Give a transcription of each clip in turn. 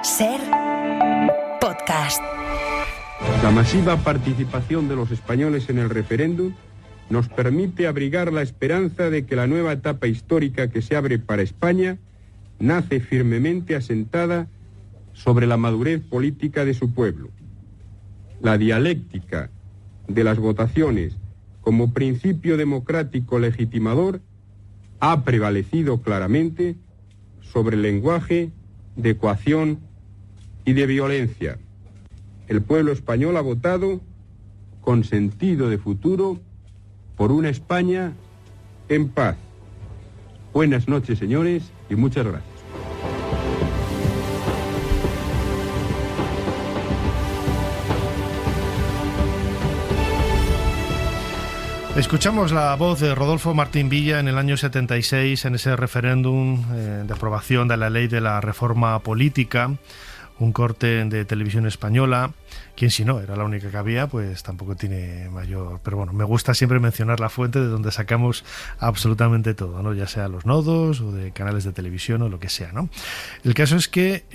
SER Podcast. La masiva participación de los españoles en el referéndum nos permite abrigar la esperanza de que la nueva etapa histórica que se abre para España nace firmemente asentada sobre la madurez política de su pueblo. La dialéctica de las votaciones como principio democrático legitimador ha prevalecido claramente sobre el lenguaje de coacción y de violencia. El pueblo español ha votado con sentido de futuro por una España en paz. Buenas noches, señores, y muchas gracias. Escuchamos la voz de Rodolfo Martín Villa en el año 76 en ese referéndum de aprobación de la ley de la reforma política, un corte de Televisión Española. Quien si no era la única que había, pues tampoco tiene mayor... Pero bueno, me gusta siempre mencionar la fuente de donde sacamos absolutamente todo, ¿no? Ya sea los nodos o de canales de televisión o lo que sea, ¿no? El caso es que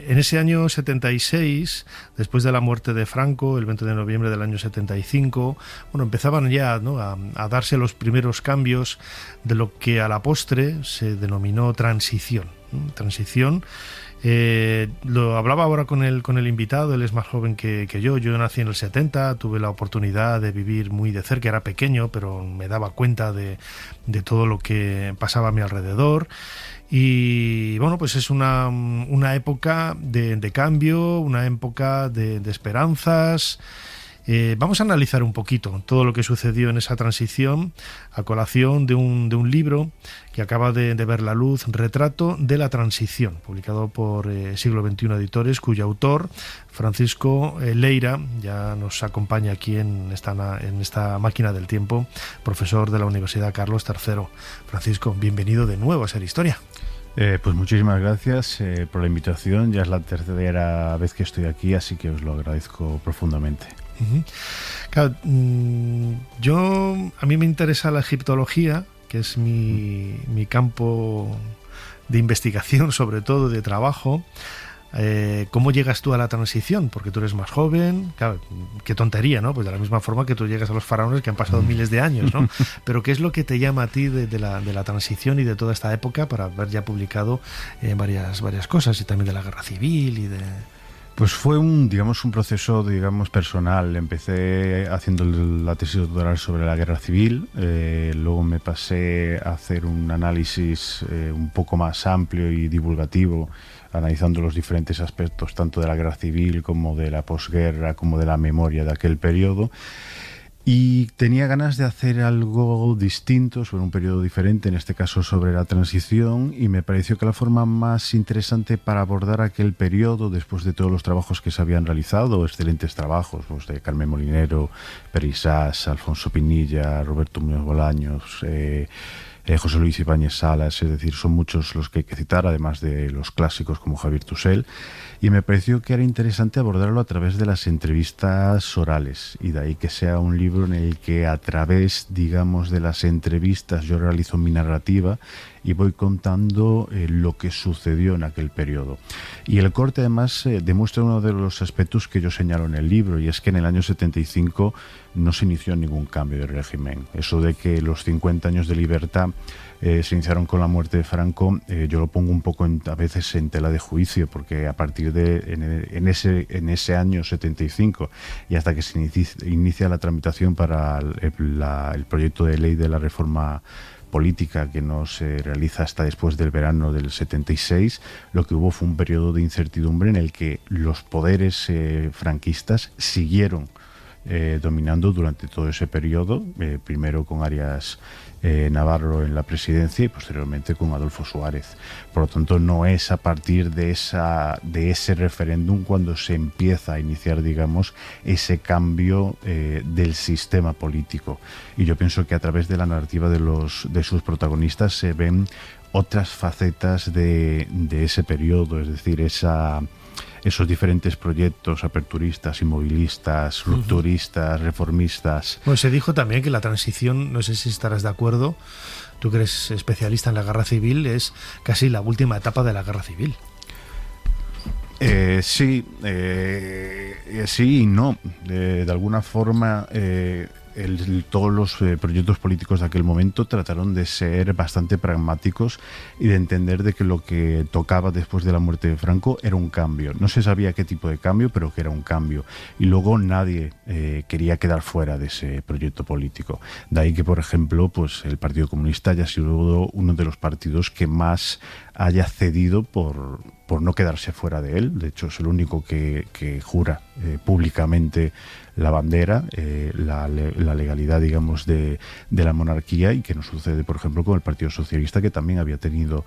en ese año 76, después de la muerte de Franco, el 20 de noviembre del año 75, bueno, empezaban ya, ¿no?, a darse los primeros cambios de lo que a la postre se denominó transición, ¿no? Transición. Lo hablaba ahora con el invitado. Él es más joven que yo nací en el 70, tuve la oportunidad de vivir muy de cerca, era pequeño, pero me daba cuenta de todo lo que pasaba a mi alrededor. Y bueno, pues es una época de cambio, una época de esperanzas. Vamos a analizar un poquito todo lo que sucedió en esa transición a colación de un libro que acaba de ver la luz, Retrato de la Transición, publicado por Siglo XXI Editores, cuyo autor, Francisco Leira, ya nos acompaña aquí en esta máquina del tiempo, profesor de la Universidad Carlos III. Francisco, bienvenido de nuevo a Ser Historia. Pues muchísimas gracias por la invitación. Ya es la tercera vez que estoy aquí, así que os lo agradezco profundamente. Claro, a mí me interesa la egiptología, que es mi campo de investigación, sobre todo de trabajo. ¿Cómo llegas tú a la transición? Porque tú eres más joven, claro, qué tontería, ¿no? Pues de la misma forma que tú llegas a los faraones que han pasado miles de años, ¿no? Pero ¿qué es lo que te llama a ti de la transición y de toda esta época para haber ya publicado varias cosas, y también de la guerra civil y de... Pues fue un proceso, personal. Empecé haciendo la tesis doctoral sobre la guerra civil, luego me pasé a hacer un análisis un poco más amplio y divulgativo, analizando los diferentes aspectos tanto de la guerra civil como de la posguerra, como de la memoria de aquel periodo. Y tenía ganas de hacer algo distinto sobre un periodo diferente, en este caso sobre la transición, y me pareció que la forma más interesante para abordar aquel periodo, después de todos los trabajos que se habían realizado, excelentes trabajos, los de Carmen Molinero, Perisás, Alfonso Pinilla, Roberto Muñoz Bolaños, José Luis Ibáñez Salas, es decir, son muchos los que hay que citar, además de los clásicos como Javier Tusell, y me pareció que era interesante abordarlo a través de las entrevistas orales, y de ahí que sea un libro en el que a través, de las entrevistas yo realizo mi narrativa y voy contando lo que sucedió en aquel periodo. Y el corte además demuestra uno de los aspectos que yo señalo en el libro, y es que en el año 75 no se inició ningún cambio de régimen. Eso de que los 50 años de libertad se iniciaron con la muerte de Franco, yo lo pongo un poco a veces en tela de juicio, porque a partir en ese año 75 y hasta que se inicia la tramitación para el proyecto de ley de la reforma política, que no se realiza hasta después del verano del 76, lo que hubo fue un periodo de incertidumbre en el que los poderes franquistas siguieron dominando durante todo ese periodo, primero con Arias Navarro en la presidencia y posteriormente con Adolfo Suárez. Por lo tanto, no es a partir de ese referéndum cuando se empieza a iniciar, ese cambio del sistema político. Y yo pienso que a través de la narrativa de sus protagonistas se ven otras facetas de ese periodo, es decir, esos diferentes proyectos aperturistas, inmovilistas, rupturistas, reformistas. Bueno, se dijo también que la transición, no sé si estarás de acuerdo, tú que eres especialista en la guerra civil, es casi la última etapa de la guerra civil. Sí y no. De alguna forma, todos los proyectos políticos de aquel momento trataron de ser bastante pragmáticos y de entender de que lo que tocaba después de la muerte de Franco era un cambio. No se sabía qué tipo de cambio, pero que era un cambio. Y luego nadie quería quedar fuera de ese proyecto político. De ahí que, por ejemplo, pues el Partido Comunista haya sido uno de los partidos que más haya cedido por no quedarse fuera de él. De hecho, es el único que jura públicamente la bandera, la legalidad, digamos, de la monarquía, y que no sucede, por ejemplo, con el Partido Socialista, que también había tenido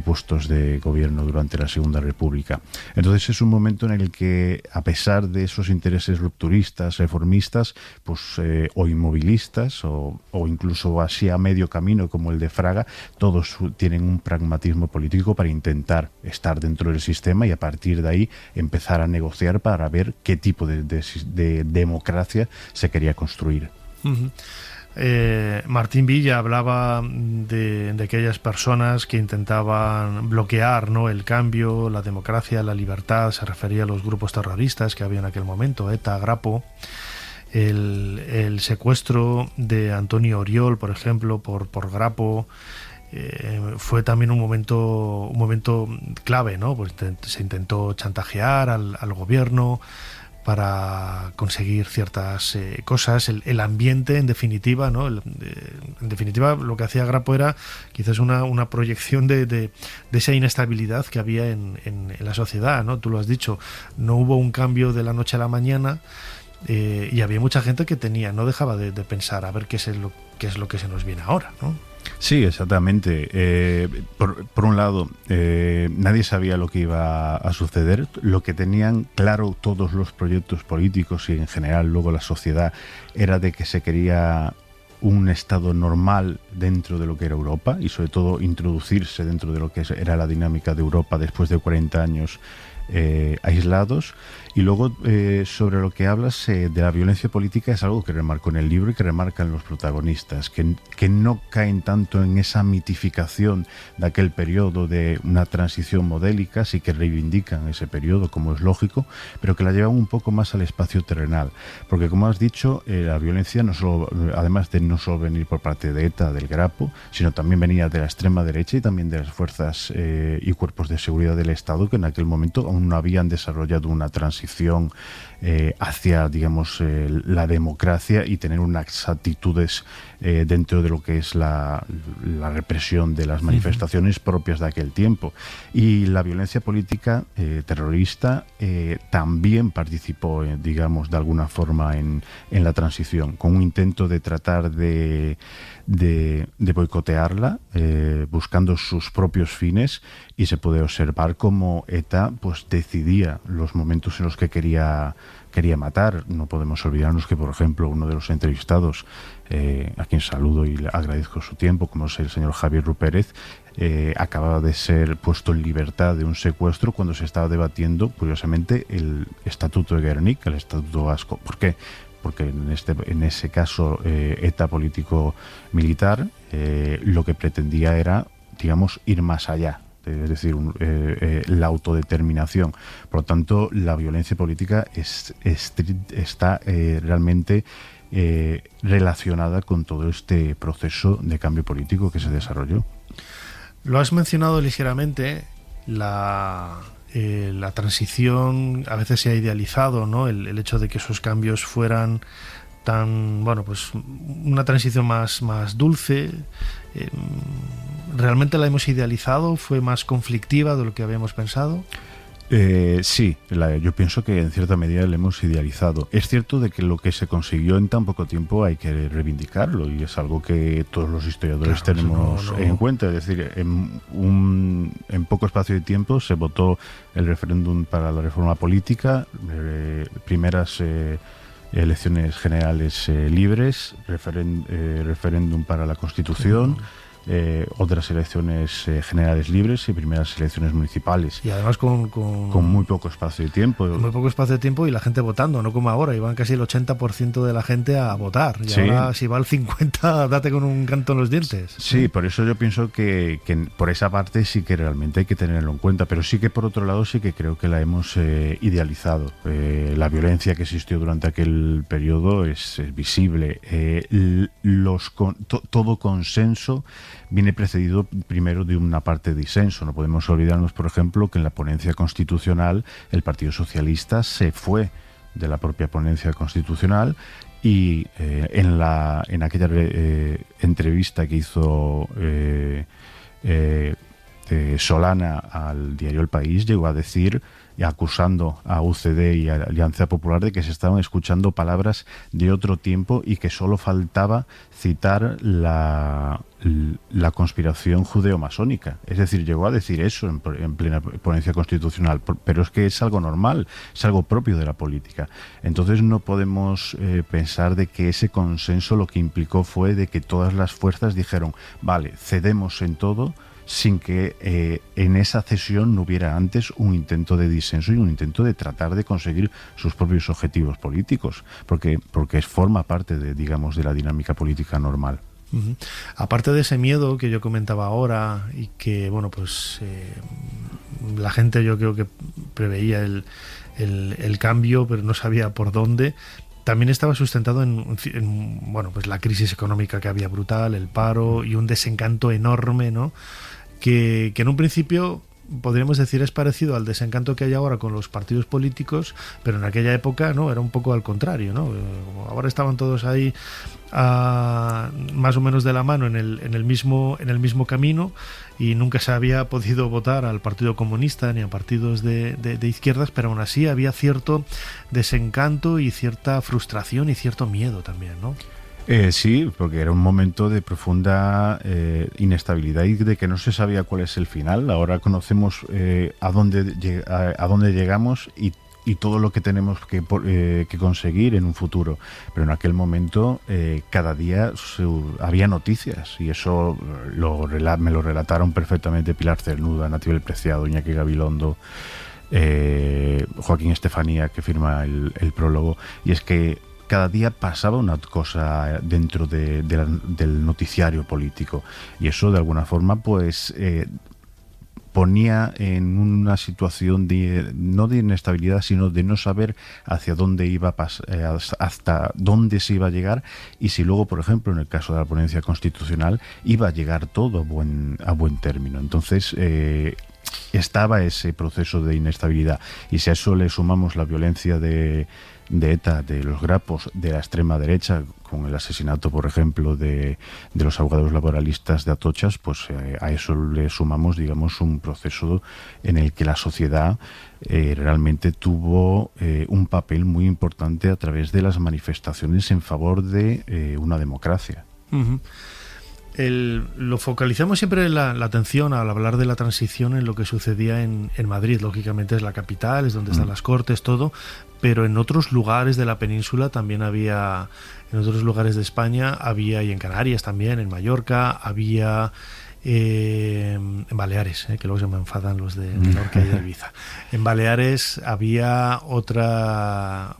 puestos de gobierno durante la Segunda República. Entonces es un momento en el que, a pesar de esos intereses rupturistas, reformistas, pues o inmovilistas, o incluso así a medio camino, como el de Fraga, todos tienen un pragmatismo político para intentar estar dentro del sistema y a partir de ahí empezar a negociar para ver qué tipo de democracia se quería construir. Uh-huh. Martín Villa hablaba de aquellas personas que intentaban bloquear, ¿no?, el cambio, la democracia, la libertad. Se refería a los grupos terroristas que había en aquel momento, ETA, Grapo. El secuestro de Antonio Oriol, por ejemplo, por Grapo, fue también un momento clave, ¿no? Pues se intentó chantajear al gobierno para conseguir ciertas cosas. El ambiente, en definitiva, ¿no? En definitiva, lo que hacía Grapo era quizás una proyección de esa inestabilidad que había en la sociedad, ¿no? Tú lo has dicho, no hubo un cambio de la noche a la mañana, y había mucha gente que no dejaba de pensar a ver qué es lo que se nos viene ahora, ¿no? Sí, exactamente. Por un lado, nadie sabía lo que iba a suceder. Lo que tenían claro todos los proyectos políticos y en general luego la sociedad era de que se quería un estado normal dentro de lo que era Europa y sobre todo introducirse dentro de lo que era la dinámica de Europa después de 40 años aislados. Y luego, sobre lo que hablas de la violencia política, es algo que remarco en el libro y que remarcan los protagonistas, que no caen tanto en esa mitificación de aquel periodo de una transición modélica, sí que reivindican ese periodo, como es lógico, pero que la llevan un poco más al espacio terrenal. Porque, como has dicho, la violencia, no solo, además de no solo venir por parte de ETA, del Grapo, sino también venía de la extrema derecha y también de las fuerzas y cuerpos de seguridad del Estado, que en aquel momento aún no habían desarrollado una transición hacia, digamos, la democracia y tener unas actitudes dentro de lo que es la represión de las manifestaciones propias de aquel tiempo. Y la violencia política terrorista también participó, digamos, de alguna forma en la transición, con un intento de tratar de boicotearla, buscando sus propios fines, y se puede observar cómo ETA pues decidía los momentos en los que quería matar. No podemos olvidarnos que, por ejemplo, uno de los entrevistados, a quien saludo y le agradezco su tiempo, como es el señor Javier Rupérez, acababa de ser puesto en libertad de un secuestro cuando se estaba debatiendo, curiosamente, el Estatuto de Gernika, el Estatuto Vasco. ¿Por qué? Porque en ese caso ETA político-militar lo que pretendía era, digamos, ir más allá, es decir, la autodeterminación. Por lo tanto, la violencia política está realmente relacionada con todo este proceso de cambio político que se desarrolló. Lo has mencionado ligeramente, la transición a veces se ha idealizado, ¿no? El hecho de que esos cambios fueran tan, bueno, pues una transición más dulce. ¿Realmente la hemos idealizado? ¿Fue más conflictiva de lo que habíamos pensado? Sí, yo pienso que en cierta medida la hemos idealizado. Es cierto de que lo que se consiguió en tan poco tiempo hay que reivindicarlo, y es algo que todos los historiadores tenemos en cuenta. Es decir, en poco espacio de tiempo se votó el referéndum para la reforma política, primeras elecciones generales libres, referéndum para la Constitución. otras elecciones generales libres y primeras elecciones municipales. Y además con muy poco espacio de tiempo. Muy poco espacio de tiempo y la gente votando, no como ahora, iban casi el 80% de la gente a votar. Y ahora si va al 50%, date con un canto en los dientes. Sí, por eso yo pienso que por esa parte sí que realmente hay que tenerlo en cuenta, pero sí que por otro lado sí que creo que la hemos idealizado. La violencia que existió durante aquel periodo es visible. Todo consenso viene precedido primero de una parte de disenso. No podemos olvidarnos, por ejemplo, que en la ponencia constitucional el Partido Socialista se fue de la propia ponencia constitucional y en aquella entrevista que hizo Solana al diario El País, llegó a decir, acusando a UCD y a Alianza Popular de que se estaban escuchando palabras de otro tiempo y que solo faltaba citar la conspiración judeo-masónica. Es decir, llegó a decir eso en plena ponencia constitucional, pero es que es algo normal, es algo propio de la política. Entonces no podemos pensar de que ese consenso lo que implicó fue de que todas las fuerzas dijeron, vale, cedemos en todo, sin que en esa cesión no hubiera antes un intento de disenso y un intento de tratar de conseguir sus propios objetivos políticos, porque forma parte de la dinámica política normal. Uh-huh. Aparte de ese miedo que yo comentaba ahora y que, la gente yo creo que preveía el cambio, pero no sabía por dónde. También estaba sustentado en la crisis económica que había brutal, el paro y un desencanto enorme, ¿no? Que en un principio podríamos decir es parecido al desencanto que hay ahora con los partidos políticos, pero en aquella época no, era un poco al contrario, ¿no? Ahora estaban todos ahí más o menos de la mano en el mismo camino y nunca se había podido votar al Partido Comunista ni a partidos de izquierdas, pero aún así había cierto desencanto y cierta frustración y cierto miedo también, ¿no? Sí, porque era un momento de profunda inestabilidad y de que no se sabía cuál es el final. Ahora conocemos a dónde llegamos y todo lo que tenemos que conseguir en un futuro. Pero en aquel momento cada día había noticias y eso me lo relataron perfectamente Pilar Cernuda, Natibel Preciado, Iñaki Gabilondo, Joaquín Estefanía, que firma el prólogo, y es que cada día pasaba una cosa dentro del noticiario político y eso de alguna forma ponía en una situación no de inestabilidad, sino de no saber hacia dónde iba hasta dónde se iba a llegar y si luego, por ejemplo, en el caso de la ponencia constitucional, iba a llegar todo a buen término. Entonces estaba ese proceso de inestabilidad y si a eso le sumamos la violencia de ETA, de los grapos, de la extrema derecha, con el asesinato, por ejemplo, de los abogados laboralistas de Atochas, pues a eso le sumamos, un proceso en el que la sociedad realmente tuvo un papel muy importante a través de las manifestaciones en favor de una democracia. Uh-huh. Lo focalizamos siempre la atención al hablar de la transición en lo que sucedía en Madrid. Lógicamente es la capital, es donde están las Cortes, todo, pero en otros lugares de la península también había, en otros lugares de España había, y en Canarias también, en Mallorca, había en Baleares, que luego se me enfadan los de Menorca y de Ibiza. En Baleares había otras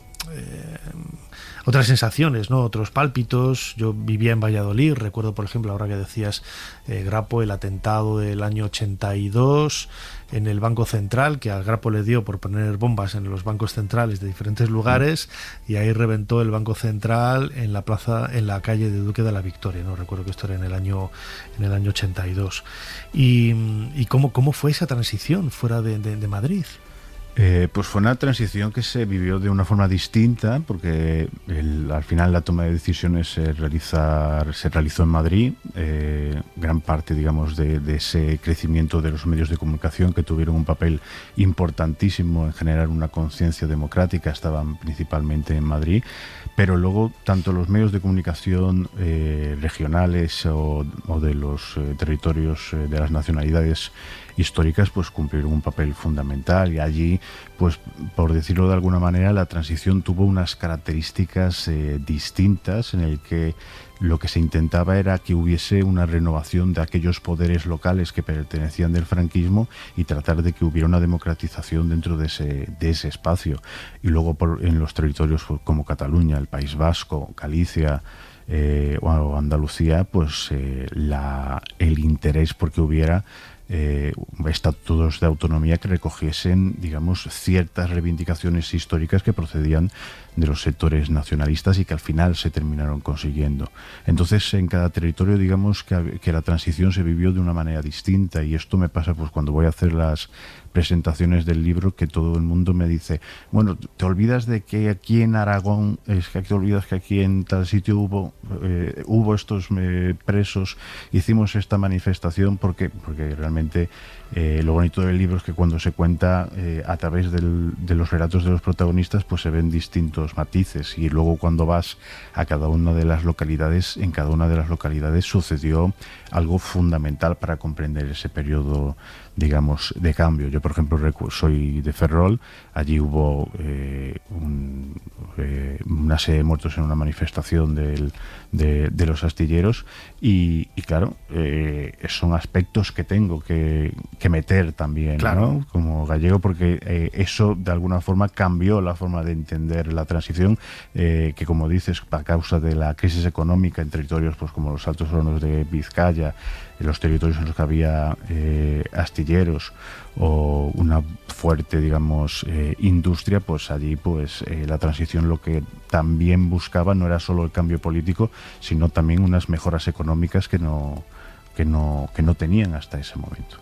sensaciones, ¿no? Otros pálpitos. Yo vivía en Valladolid, recuerdo, por ejemplo, ahora que decías Grapo, el atentado del año 82 en el Banco Central, que al Grapo le dio por poner bombas en los bancos centrales de diferentes lugares, y ahí reventó el Banco Central en la plaza, en la calle de Duque de la Victoria, ¿no? Recuerdo que esto era en el año 82. ¿Y cómo fue esa transición fuera de Madrid? Pues fue una transición que se vivió de una forma distinta porque al final la toma de decisiones se realizó en Madrid. Gran parte, de ese crecimiento de los medios de comunicación, que tuvieron un papel importantísimo en generar una conciencia democrática, estaban principalmente en Madrid, pero luego tanto los medios de comunicación regionales o de los territorios de las nacionalidades históricas pues cumplieron un papel fundamental, y allí, pues por decirlo de alguna manera, la transición tuvo unas características distintas, en el que lo que se intentaba era que hubiese una renovación de aquellos poderes locales que pertenecían del franquismo y tratar de que hubiera una democratización dentro de ese espacio. Y luego en los territorios como Cataluña, el País Vasco, Galicia o Andalucía, pues el interés porque hubiera estatutos de autonomía que recogiesen, digamos, ciertas reivindicaciones históricas que procedían de los sectores nacionalistas y que al final se terminaron consiguiendo. Entonces, en cada territorio, digamos que la transición se vivió de una manera distinta, y esto me pasa pues cuando voy a hacer las presentaciones del libro, que todo el mundo me dice, bueno, te olvidas de que aquí en Aragón, es que te olvidas que aquí en tal sitio hubo estos presos, hicimos esta manifestación, porque realmente lo bonito del libro es que cuando se cuenta a través de los relatos de los protagonistas, pues se ven distintos matices, y luego cuando vas a cada una de las localidades, en cada una de las localidades sucedió algo fundamental para comprender ese periodo, digamos, de cambio. Yo, por ejemplo, soy de Ferrol. Allí hubo una serie de muertos en una manifestación de los astilleros, y claro, son aspectos que tengo que meter también, claro, ¿no?, como gallego, porque eso de alguna forma cambió la forma de entender la transición, que, como dices, a causa de la crisis económica en territorios pues como los Altos Hornos de Vizcaya, en los territorios en los que había astilleros o una fuerte, digamos, industria, pues allí pues la transición lo que también buscaba no era solo el cambio político, sino también unas mejoras económicas que no tenían hasta ese momento.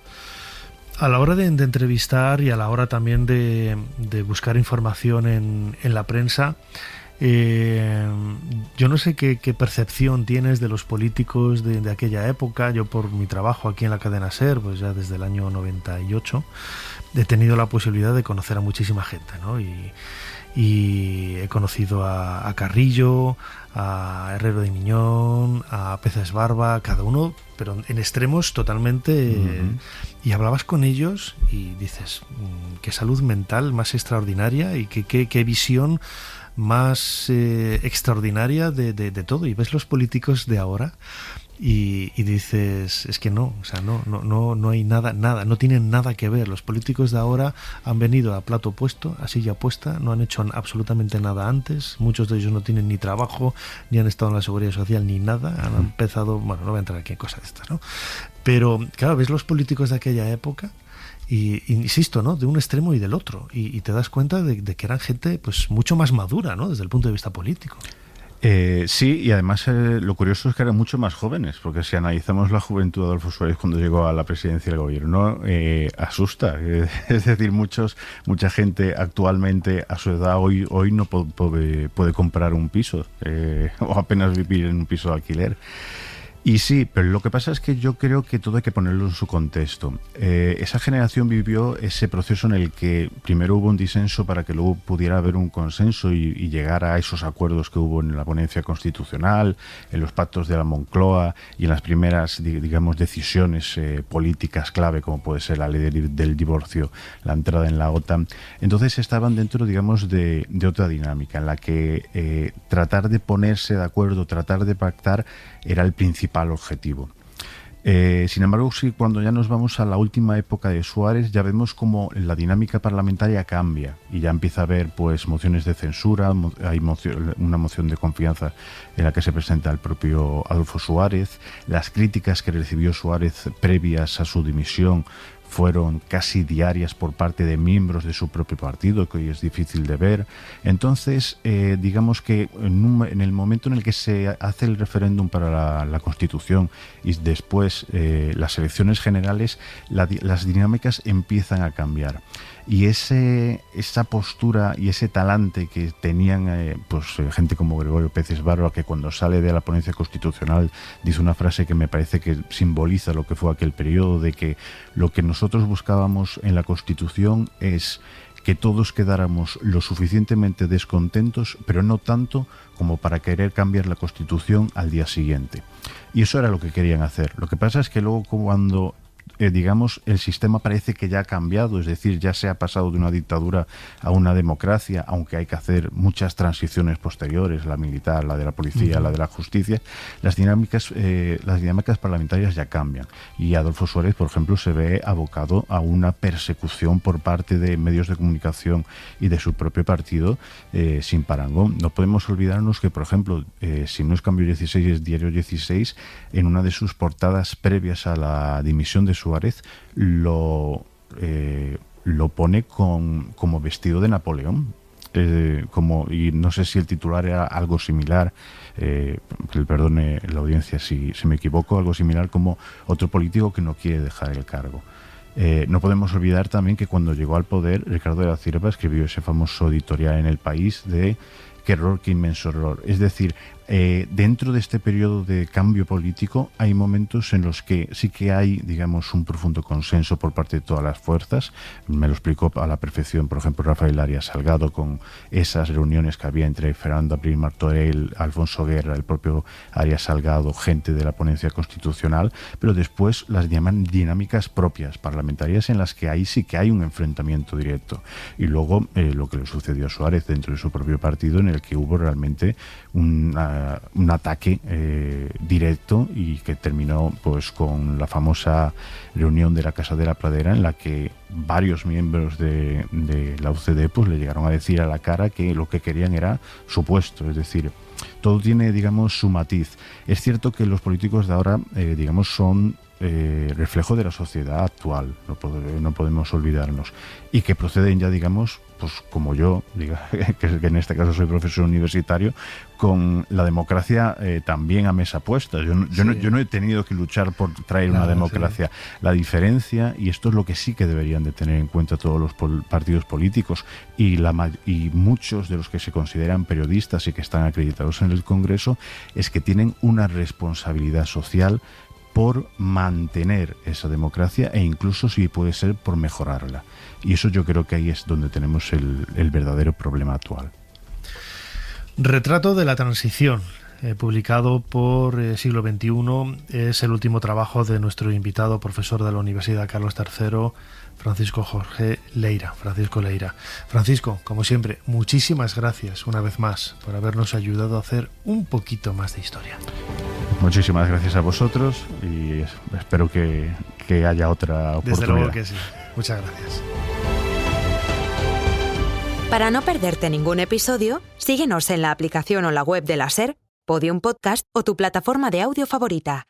A la hora de entrevistar y a la hora también de buscar información en la prensa, yo no sé qué percepción tienes de los políticos de aquella época. Yo, por mi trabajo aquí en la cadena SER, pues ya desde el año 98, he tenido la posibilidad de conocer a muchísima gente, ¿no? Y he conocido a Carrillo, a Herrero de Miñón, a Peces Barba, cada uno, pero en extremos totalmente. Y hablabas con ellos y dices, qué salud mental más extraordinaria, y qué visión más extraordinaria de todo. Y ves los políticos de ahora y dices, es que no, o sea, no hay nada, no tienen nada que ver. Los políticos de ahora han venido a plato puesto, a silla puesta, no han hecho absolutamente nada antes. Muchos de ellos no tienen ni trabajo, ni han estado en la seguridad social, ni nada. Han empezado, bueno, no voy a entrar aquí en cosas de estas, ¿no? Pero claro, ves los políticos de aquella época y insisto, ¿no?, de un extremo y del otro, y te das cuenta de que eran gente pues mucho más madura, ¿no?, desde el punto de vista político. Sí, y además lo curioso es que eran mucho más jóvenes, porque si analizamos la juventud de Adolfo Suárez cuando llegó a la presidencia del gobierno, asusta. Es decir, mucha gente actualmente a su edad hoy no puede comprar un piso, o apenas vivir en un piso de alquiler. Y sí, pero lo que pasa es que yo creo que todo hay que ponerlo en su contexto. Esa generación vivió ese proceso en el que primero hubo un disenso para que luego pudiera haber un consenso y llegar a esos acuerdos que hubo en la ponencia constitucional, en los pactos de la Moncloa y en las primeras, digamos, decisiones políticas clave, como puede ser la ley del divorcio, la entrada en la OTAN. Entonces estaban dentro, digamos, de otra dinámica en la que tratar de ponerse de acuerdo, tratar de pactar, era el principal objetivo. Sin embargo, sí, cuando ya nos vamos a la última época de Suárez, ya vemos como la dinámica parlamentaria cambia y ya empieza a haber pues mociones de censura, hay una moción de confianza en la que se presenta el propio Adolfo Suárez. Las críticas que recibió Suárez previas a su dimisión fueron casi diarias por parte de miembros de su propio partido, que hoy es difícil de ver. Entonces, digamos que en el momento en el que se hace el referéndum para la Constitución y después las elecciones generales, las dinámicas empiezan a cambiar. Y esa postura y ese talante que tenían gente como Gregorio Peces Barba, que cuando sale de la ponencia constitucional dice una frase que me parece que simboliza lo que fue aquel periodo, de que lo que nosotros buscábamos en la Constitución es que todos quedáramos lo suficientemente descontentos, pero no tanto como para querer cambiar la Constitución al día siguiente. Y eso era lo que querían hacer. Lo que pasa es que luego, cuando digamos, el sistema parece que ya ha cambiado, es decir, ya se ha pasado de una dictadura a una democracia, aunque hay que hacer muchas transiciones posteriores, la militar, la de la policía, la de la justicia, las dinámicas parlamentarias ya cambian. Y Adolfo Suárez, por ejemplo, se ve abocado a una persecución por parte de medios de comunicación y de su propio partido sin parangón. No podemos olvidarnos que, por ejemplo, si no es Cambio 16, es Diario 16, en una de sus portadas previas a la dimisión de Suárez lo pone como vestido de Napoleón. Y no sé si el titular era algo similar, que perdone la audiencia si me equivoco, algo similar como otro político que no quiere dejar el cargo. No podemos olvidar también que cuando llegó al poder, Ricardo de la Cierva escribió ese famoso editorial en El País de "Qué error, qué inmenso error". Es decir, dentro de este periodo de cambio político hay momentos en los que sí que hay, digamos, un profundo consenso por parte de todas las fuerzas. Me lo explicó a la perfección, por ejemplo, Rafael Arias Salgado, con esas reuniones que había entre Fernando Abril Martorell, Alfonso Guerra, el propio Arias Salgado, gente de la ponencia constitucional, pero después las dinámicas propias parlamentarias en las que ahí sí que hay un enfrentamiento directo. Y luego lo que le sucedió a Suárez dentro de su propio partido, en el que hubo realmente un ataque directo y que terminó pues con la famosa reunión de la Casa de la Pradera, en la que varios miembros de la UCD pues le llegaron a decir a la cara que lo que querían era su puesto. Es decir, todo tiene, digamos, su matiz. Es cierto que los políticos de ahora, digamos, son reflejo de la sociedad actual, no podemos olvidarnos, y que proceden ya, digamos, pues como yo, que en este caso soy profesor universitario, con la democracia también a mesa puesta. Yo no he tenido que luchar por traer una democracia. Sí. La diferencia, y esto es lo que sí que deberían de tener en cuenta todos los partidos políticos y muchos de los que se consideran periodistas y que están acreditados en el Congreso, es que tienen una responsabilidad social por mantener esa democracia e incluso, si puede ser, por mejorarla. Y eso yo creo que ahí es donde tenemos el verdadero problema actual. Retrato de la transición, publicado por Siglo XXI, es el último trabajo de nuestro invitado, profesor de la Universidad Carlos III, Francisco Jorge Leira. Francisco, como siempre, muchísimas gracias una vez más por habernos ayudado a hacer un poquito más de historia. Muchísimas gracias a vosotros y espero que haya otra oportunidad. Desde luego que sí. Muchas gracias. Para no perderte ningún episodio, síguenos en la aplicación o la web de la SER, Podium Podcast o tu plataforma de audio favorita.